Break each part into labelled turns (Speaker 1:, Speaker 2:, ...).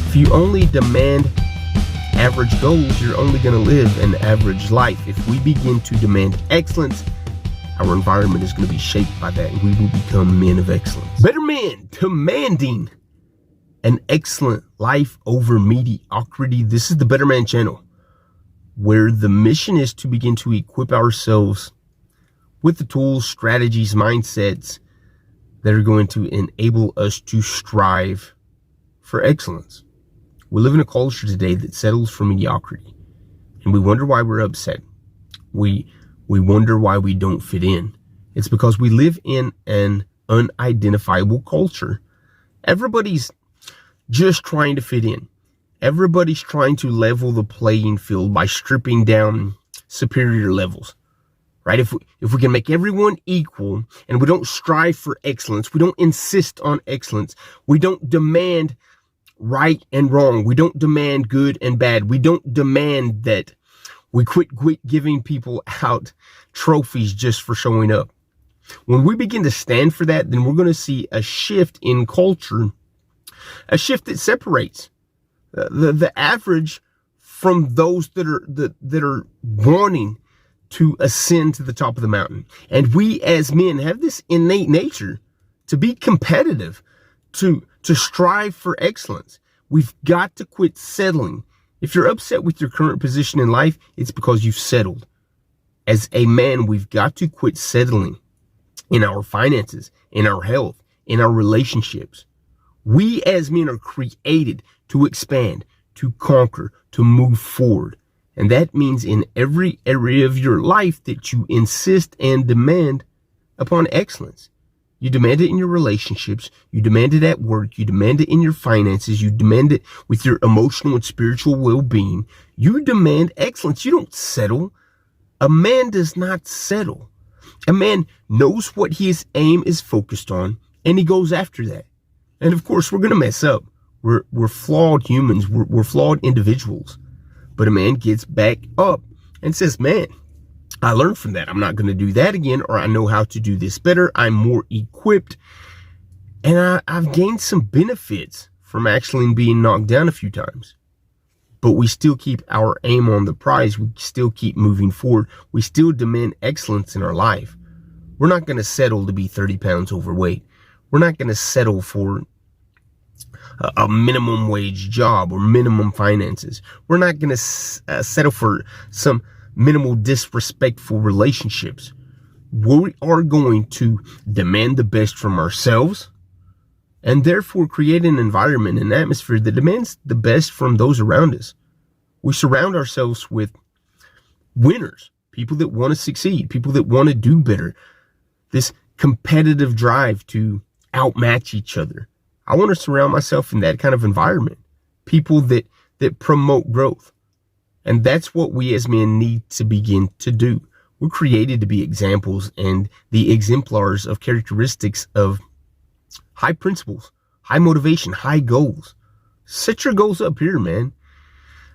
Speaker 1: If you only demand average goals, you're only going to live an average life. If we begin to demand excellence, our environment is going to be shaped by that, and we will become men of excellence. Better men demanding an excellent life over mediocrity. This is the Better Man channel, where the mission is to begin to equip ourselves with the tools, strategies, mindsets that are going to enable us to strive for excellence. We live in a culture today that settles for mediocrity, and we wonder why we're upset. We wonder why we don't fit in. It's because we live in an unidentifiable culture. Everybody's just trying to fit in. Everybody's trying to level the playing field by stripping down superior levels, right? If we can make everyone equal and we don't strive for excellence, we don't insist on excellence, we don't demand right and wrong, we don't demand good and bad, we don't demand that we quit giving people out trophies just for showing up. When we begin to stand for that, then we're going to see a shift in culture, a shift that separates the average from those that are wanting to ascend to the top of the mountain. And we as men have this innate nature to be competitive, to strive for excellence. We've got to quit settling. If you're upset with your current position in life, it's because you've settled. As a man, we've got to quit settling in our finances, in our health, in our relationships. We as men are created to expand, to conquer, to move forward. And that means in every area of your life that you insist and demand upon excellence. You demand it in your relationships. You demand it at work. You demand it in your finances. You demand it with your emotional and spiritual well-being. You demand excellence. You don't settle. A man does not settle. A man knows what his aim is focused on, and he goes after that. And of course, we're going to mess up. We're flawed humans. We're flawed individuals. But a man gets back up and says, man, I learned from that. I'm not going to do that again, or I know how to do this better. I'm more equipped, and I've gained some benefits from actually being knocked down a few times. But we still keep our aim on the prize. We still keep moving forward. We still demand excellence in our life. We're not going to settle to be 30 pounds overweight. We're not going to settle for a minimum wage job or minimum finances. We're not going to settle for some minimal disrespectful relationships. We are going to demand the best from ourselves, and therefore create an environment, an atmosphere that demands the best from those around us. We surround ourselves with winners, people that want to succeed, people that want to do better. This competitive drive to outmatch each other. I want to surround myself in that kind of environment. People that promote growth. And that's what we as men need to begin to do. We're created to be examples and the exemplars of characteristics of high principles, high motivation, high goals. Set your goals up here, man.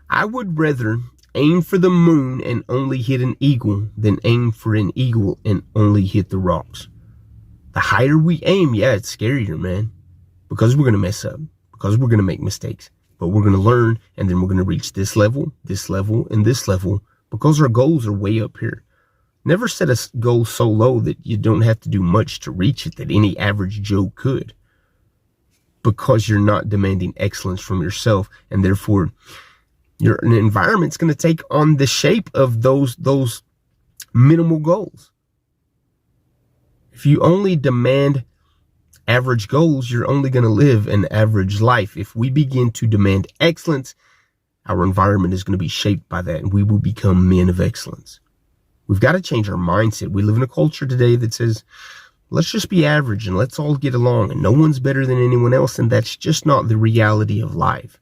Speaker 1: I would rather aim for the moon and only hit an eagle than aim for an eagle and only hit the rocks. The higher we aim, yeah, it's scarier, man. Because we're going to mess up. Because we're going to make mistakes. But we're going to learn, and then we're going to reach this level, and this level, because our goals are way up here. Never set a goal so low that you don't have to do much to reach it, that any average Joe could. Because you're not demanding excellence from yourself, and therefore your environment's going to take on the shape of those minimal goals. If you only demand average goals, you're only going to live an average life. If we begin to demand excellence, our environment is going to be shaped by that, and we will become men of excellence. We've got to change our mindset. We live in a culture today that says, let's just be average and let's all get along, and no one's better than anyone else, and that's just not the reality of life.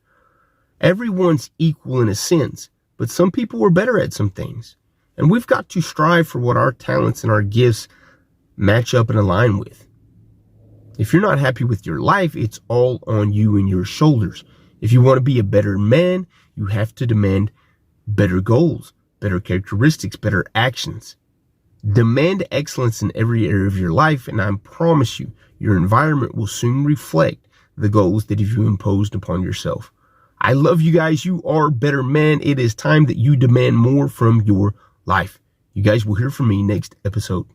Speaker 1: Everyone's equal in a sense, but some people are better at some things, and we've got to strive for what our talents and our gifts match up and align with. If you're not happy with your life, it's all on you and your shoulders. If you want to be a better man, you have to demand better goals, better characteristics, better actions. Demand excellence in every area of your life, and I promise you, your environment will soon reflect the goals that you imposed upon yourself. I love you guys. You are better men. It is time that you demand more from your life. You guys will hear from me next episode.